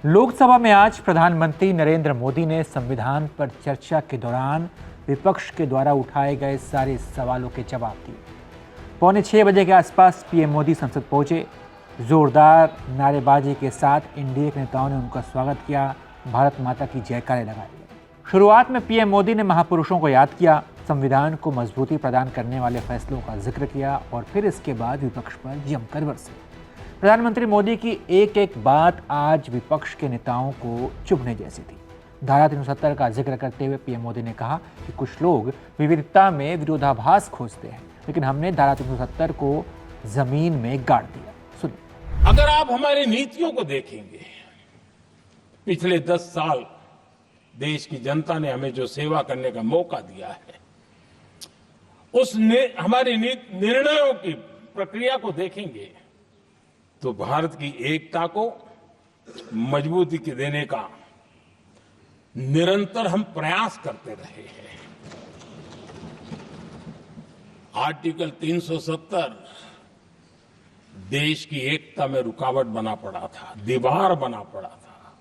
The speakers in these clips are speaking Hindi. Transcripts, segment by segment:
लोकसभा में आज प्रधानमंत्री नरेंद्र मोदी ने संविधान पर चर्चा के दौरान विपक्ष के द्वारा उठाए गए सारे सवालों के जवाब दिए। 5:45 बजे के आसपास पीएम मोदी संसद पहुंचे। जोरदार नारेबाजी के साथ एनडीए के नेताओं ने उनका स्वागत किया, भारत माता की जयकारे लगाई। शुरुआत में पीएम मोदी ने महापुरुषों को याद किया, संविधान को मजबूती प्रदान करने वाले फैसलों का जिक्र किया और फिर इसके बाद विपक्ष पर जमकर बरसे। प्रधानमंत्री मोदी की एक एक बात आज विपक्ष के नेताओं को चुभने जैसी थी। धारा 370 का जिक्र करते हुए पीएम मोदी ने कहा कि कुछ लोग विविधता में विरोधाभास खोजते हैं, लेकिन हमने धारा 370 को जमीन में गाड़ दिया। सुनिए। अगर आप हमारी नीतियों को देखेंगे, पिछले 10 साल देश की जनता ने हमें जो सेवा करने का मौका दिया है, हमारी निर्णयों की प्रक्रिया को देखेंगे तो भारत की एकता को मजबूती देने का निरंतर हम प्रयास करते रहे हैं। आर्टिकल 370 देश की एकता में रुकावट बना पड़ा था, दीवार बना पड़ा था।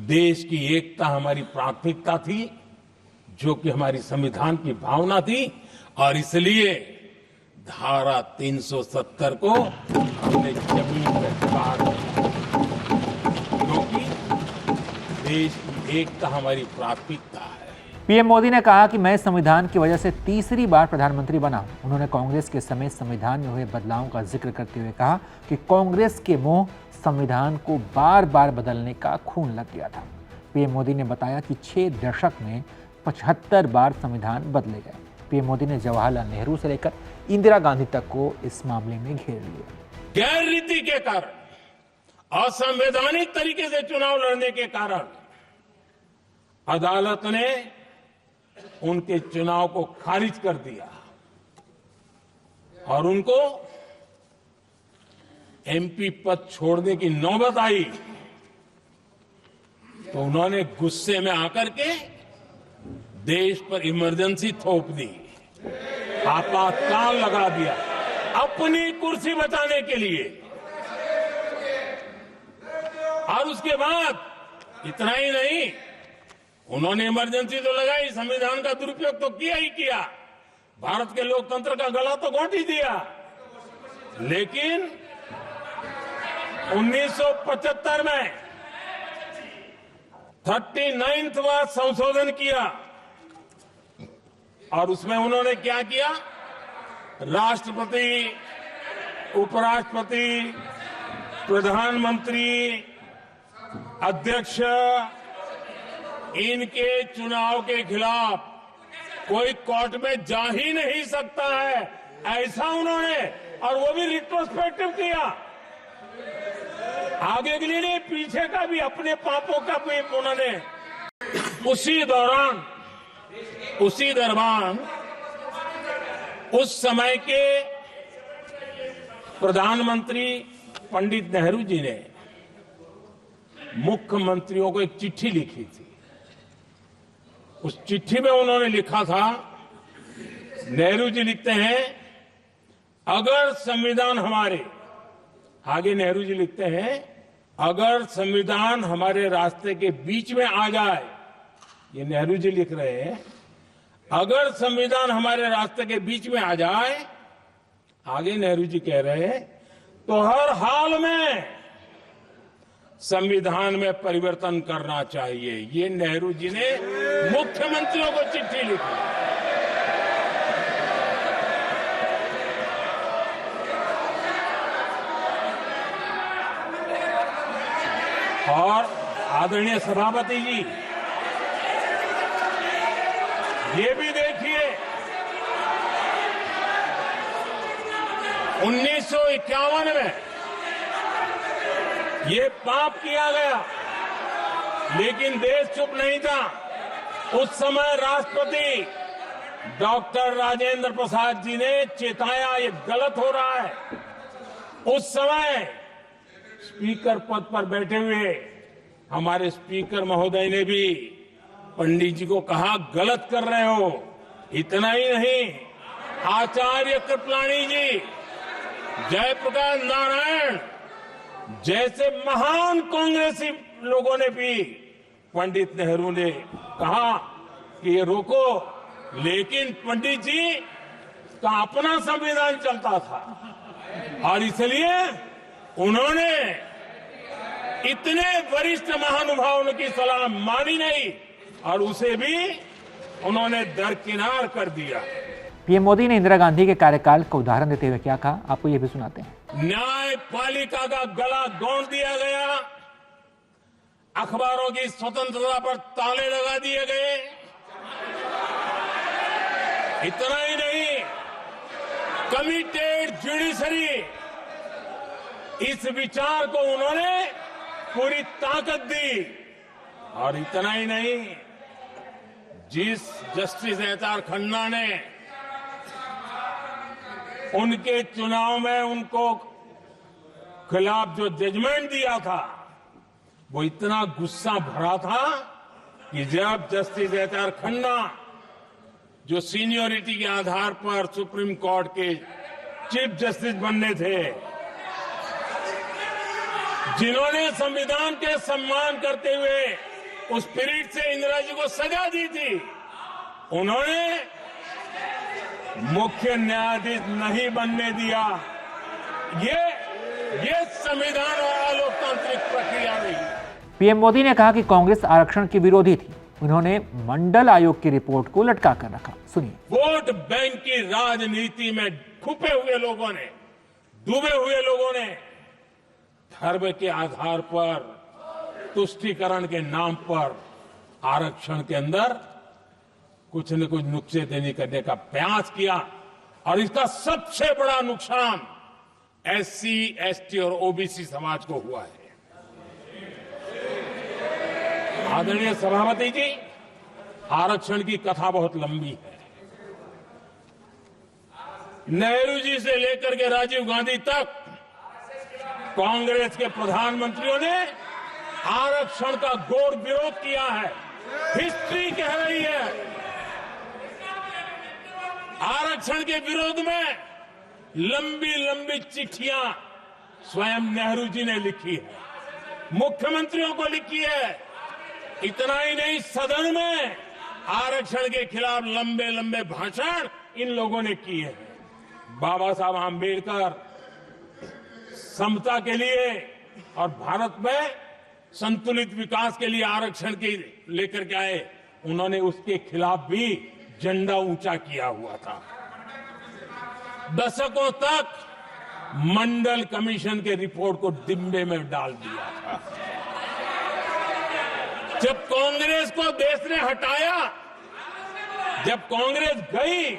देश की एकता हमारी प्राथमिकता थी, जो कि हमारी संविधान की भावना थी, और इसलिए धारा 370 को हमने जमीन पर गाड़ दिया, क्योंकि देश की एकता हमारी प्राथमिकता है। पीएम मोदी ने कहा कि मैं संविधान की वजह से तीसरी बार प्रधानमंत्री बना। उन्होंने कांग्रेस के समय संविधान में हुए बदलावों का जिक्र करते हुए कहा कि कांग्रेस के मुंह संविधान को बार बार बदलने का खून लग गया था। पीएम मोदी ने बताया कि 6 दशक में 75 बार संविधान बदले गए। पीएम मोदी ने जवाहरलाल नेहरू से लेकर इंदिरा गांधी तक को इस मामले में घेर लिया। गैर रीति के कारण, असंवैधानिक तरीके से चुनाव लड़ने के कारण अदालत ने उनके चुनाव को खारिज कर दिया और उनको एमपी पद छोड़ने की नौबत आई, तो उन्होंने गुस्से में आकर के देश पर इमरजेंसी थोप दी, आपातकाल लगा दिया अपनी कुर्सी बचाने के लिए। और उसके बाद इतना ही नहीं, उन्होंने इमरजेंसी तो लगाई, संविधान का दुरुपयोग तो किया ही किया, भारत के लोकतंत्र का गला तो घोंट ही दिया। लेकिन 1975 में 39वां संशोधन किया और उसमें उन्होंने क्या किया, राष्ट्रपति, उपराष्ट्रपति, प्रधानमंत्री, अध्यक्ष, इनके चुनाव के खिलाफ कोई कोर्ट में जा ही नहीं सकता है, ऐसा उन्होंने, और वो भी रिट्रोस्पेक्टिव किया। आगे के लिए नहीं, पीछे का भी, अपने पापों का भी उन्होंने उसी दौरान उस समय के प्रधानमंत्री पंडित नेहरू जी ने मुख्यमंत्रियों को एक चिट्ठी लिखी थी। उस चिट्ठी में उन्होंने लिखा था, नेहरू जी लिखते हैं, अगर संविधान हमारे, आगे नेहरू जी लिखते हैं, अगर संविधान हमारे रास्ते के बीच में आ जाए, ये नेहरू जी लिख रहे हैं, अगर संविधान हमारे रास्ते के बीच में आ जाए, आगे नेहरू जी कह रहे हैं, तो हर हाल में संविधान में परिवर्तन करना चाहिए। ये नेहरू जी ने मुख्यमंत्रियों को चिट्ठी लिखी। और आदरणीय सभापति जी, ये भी देखिए, 1951 में ये पाप किया गया, लेकिन देश चुप नहीं था। उस समय राष्ट्रपति डॉक्टर राजेंद्र प्रसाद जी ने चेताया, ये गलत हो रहा है। उस समय स्पीकर पद पर बैठे हुए हमारे स्पीकर महोदय ने भी पंडित जी को कहा, गलत कर रहे हो। इतना ही नहीं, आचार्य कृपलानी जी, जयप्रकाश नारायण जैसे महान कांग्रेसी लोगों ने भी पंडित नेहरू ने कहा कि ये रोको, लेकिन पंडित जी का अपना संविधान चलता था और इसलिए उन्होंने इतने वरिष्ठ महानुभावों की सलाह मानी नहीं और उसे भी उन्होंने दरकिनार कर दिया। पीएम मोदी ने इंदिरा गांधी के कार्यकाल का उदाहरण देते हुए क्या कहा, आपको ये भी सुनाते हैं। न्यायपालिका का गला गौंड दिया गया, अखबारों की स्वतंत्रता पर ताले लगा दिए गए। इतना ही नहीं, कमिटेड जुडिशरी, इस विचार को उन्होंने पूरी ताकत दी। और इतना ही नहीं, जिस जस्टिस एच.आर. खन्ना ने उनके चुनाव में उनको खिलाफ जो जजमेंट दिया था, वो इतना गुस्सा भरा था कि जब जस्टिस एच.आर. खन्ना जो सीनियरिटी के आधार पर सुप्रीम कोर्ट के चीफ जस्टिस बनने थे, जिन्होंने संविधान के सम्मान करते हुए उस स्पिरिट से इंदिरा जी को सजा दी थी, उन्होंने मुख्य न्यायाधीश नहीं बनने दिया। ये संविधान और लोकतांत्रिक प्रक्रिया रही। पीएम मोदी ने कहा कि कांग्रेस आरक्षण की विरोधी थी। उन्होंने मंडल आयोग की रिपोर्ट को लटका कर रखा, सुनिए। वोट बैंक की राजनीति में छुपे हुए लोगों ने, डूबे हुए लोगों ने धर्म के आधार पर, तुष्टीकरण के नाम पर आरक्षण के अंदर कुछ न कुछ नुक्सेदनी करने का प्रयास किया और इसका सबसे बड़ा नुकसान एससी, एसटी और ओबीसी समाज को हुआ है। आदरणीय सभापति जी, आरक्षण की कथा बहुत लंबी है। नेहरू जी से लेकर के राजीव गांधी तक कांग्रेस के प्रधानमंत्रियों ने आरक्षण का घोर विरोध किया है। हिस्ट्री कह रही है, आरक्षण के विरोध में लंबी लंबी चिट्ठियां स्वयं नेहरू जी ने लिखी है, मुख्यमंत्रियों को लिखी है। इतना ही नहीं, सदन में आरक्षण के खिलाफ लंबे लंबे भाषण इन लोगों ने किए हैं। बाबा साहब आंबेडकर समता के लिए और भारत में संतुलित विकास के लिए आरक्षण की लेकर के आए, उन्होंने उसके खिलाफ भी झंडा ऊंचा किया हुआ था। दशकों तक मंडल कमीशन के रिपोर्ट को डिब्बे में डाल दिया था। जब कांग्रेस को देश ने हटाया, जब कांग्रेस गई,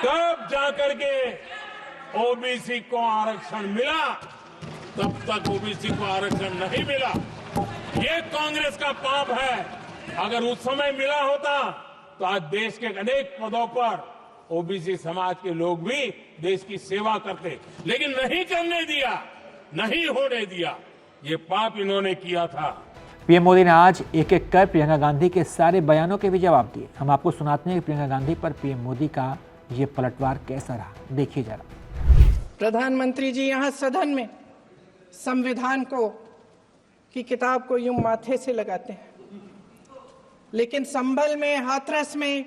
तब जाकर के ओबीसी को आरक्षण मिला, तब तक ओबीसी को आरक्षण नहीं मिला। ये कांग्रेस का पाप है। अगर उस समय मिला होता तो आज देश के अनेक पदों पर ओबीसी समाज के लोग भी देश की सेवा करते, लेकिन नहीं करने दिया, नहीं होने दिया। ये पाप इन्होंने किया था। पीएम मोदी ने आज एक एक कर प्रियंका गांधी के सारे बयानों के भी जवाब दिए। हम आपको सुनाते हैं कि प्रियंका गांधी पर पीएम मोदी का ये पलटवार कैसा रहा, देखिए जरा। प्रधानमंत्री जी यहाँ सदन में संविधान की किताब को यूं माथे से लगाते हैं, लेकिन संभल में, हाथरस में,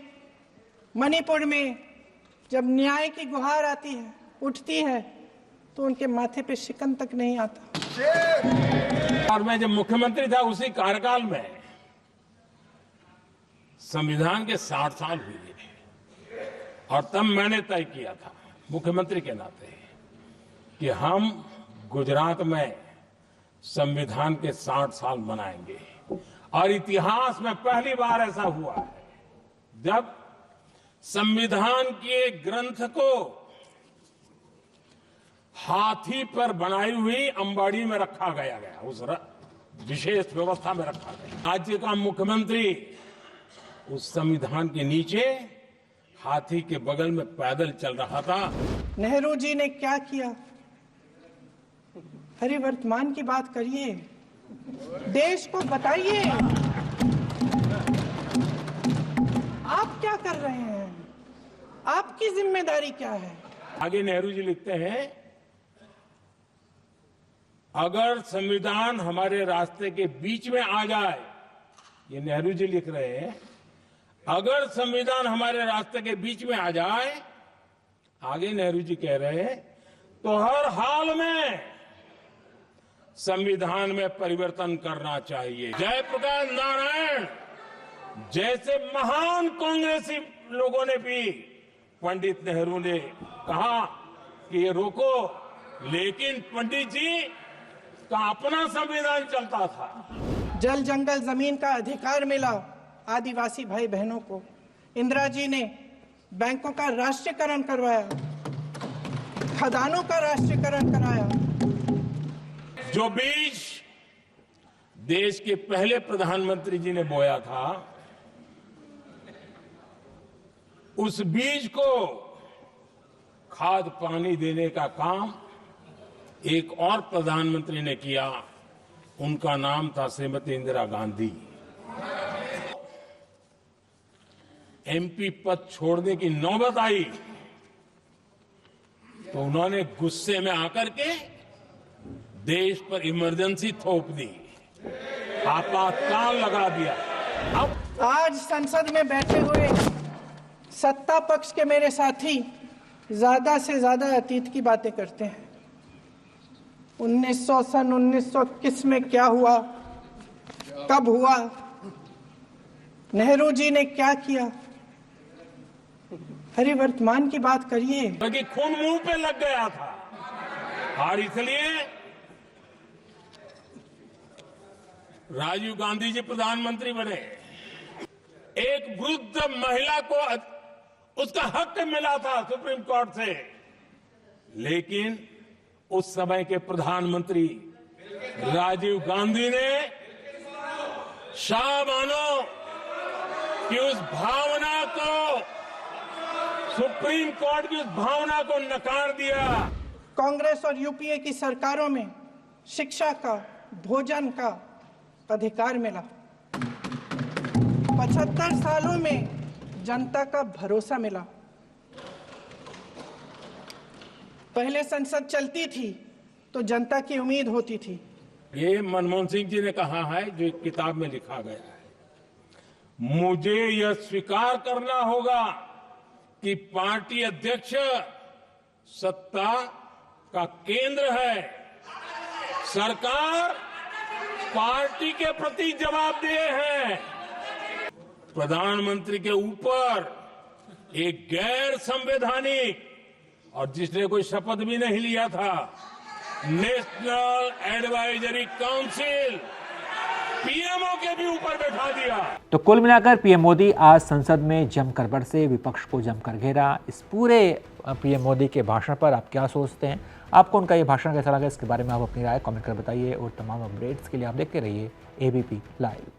मणिपुर में जब न्याय की गुहार आती है, उठती है, तो उनके माथे पे शिकन तक नहीं आता। और मैं जब मुख्यमंत्री था, उसी कार्यकाल में संविधान के 60 साल हुए और तब मैंने तय किया था मुख्यमंत्री के नाते कि हम गुजरात में संविधान के 60 साल मनाएंगे। और इतिहास में पहली बार ऐसा हुआ है जब संविधान के ग्रंथ को हाथी पर बनाई हुई अंबाड़ी में रखा गया, उस विशेष व्यवस्था में रखा गया। राज्य का मुख्यमंत्री उस संविधान के नीचे हाथी के बगल में पैदल चल रहा था। नेहरू जी ने क्या किया? अरे वर्तमान की बात करिए, देश को बताइए आप क्या कर रहे हैं, आपकी जिम्मेदारी क्या है। आगे नेहरू जी लिखते हैं, अगर संविधान हमारे रास्ते के बीच में आ जाए, ये नेहरू जी लिख रहे हैं, अगर संविधान हमारे रास्ते के बीच में आ जाए, आगे नेहरू जी कह रहे हैं, तो हर हाल में संविधान में परिवर्तन करना चाहिए। जयप्रकाश नारायण जैसे महान कांग्रेसी लोगों ने भी पंडित नेहरू ने कहा कि ये रोको, लेकिन पंडित जी का अपना संविधान चलता था। जल जंगल जमीन का अधिकार मिला आदिवासी भाई बहनों को। इंदिरा जी ने बैंकों का राष्ट्रीयकरण करवाया, खदानों का राष्ट्रीयकरण कराया। जो बीज देश के पहले प्रधानमंत्री जी ने बोया था, उस बीज को खाद पानी देने का काम एक और प्रधानमंत्री ने किया। उनका नाम था श्रीमती इंदिरा गांधी। एमपी पद छोड़ने की नौबत आई तो उन्होंने गुस्से में आकर के देश पर इमरजेंसी थोप दी, आपातकाल लगा दिया। अब आज संसद में बैठे हुए सत्ता पक्ष के मेरे साथी ज्यादा से ज्यादा अतीत की बातें करते हैं। 1921 में क्या हुआ, कब हुआ, नेहरू जी ने क्या किया। अरे वर्तमान की बात करिए। क्योंकि खून मुंह पे लग गया था और इसलिए राजीव गांधी जी प्रधानमंत्री बने। एक वृद्ध महिला को उसका हक मिला था सुप्रीम कोर्ट से, लेकिन उस समय के प्रधानमंत्री राजीव गांधी ने शाह बानो की उस भावना को, सुप्रीम कोर्ट की उस भावना को नकार दिया। कांग्रेस और यूपीए की सरकारों में शिक्षा का, भोजन का अधिकार मिला। 75 सालों में जनता का भरोसा मिला। पहले संसद चलती थी तो जनता की उम्मीद होती थी। ये मनमोहन सिंह जी ने कहा है, जो एक किताब में लिखा गया है, मुझे यह स्वीकार करना होगा कि पार्टी अध्यक्ष सत्ता का केंद्र है, सरकार पार्टी के प्रति जवाबदेह है। प्रधानमंत्री के ऊपर एक गैर संवैधानिक, और जिसने कोई शपथ भी नहीं लिया था, नेशनल एडवाइजरी काउंसिल पीएमओ के भी ऊपर बैठा दिया। तो कुल मिलाकर पीएम मोदी आज संसद में जमकर बरसे, विपक्ष को जमकर घेरा। इस पूरे पीएम मोदी के भाषण पर आप क्या सोचते हैं? आपको उनका ये भाषण कैसा लगा? इसके बारे में आप अपनी राय कमेंट कर बताइए और तमाम अपडेट्स के लिए आप देखते रहिए एबीपी लाइव।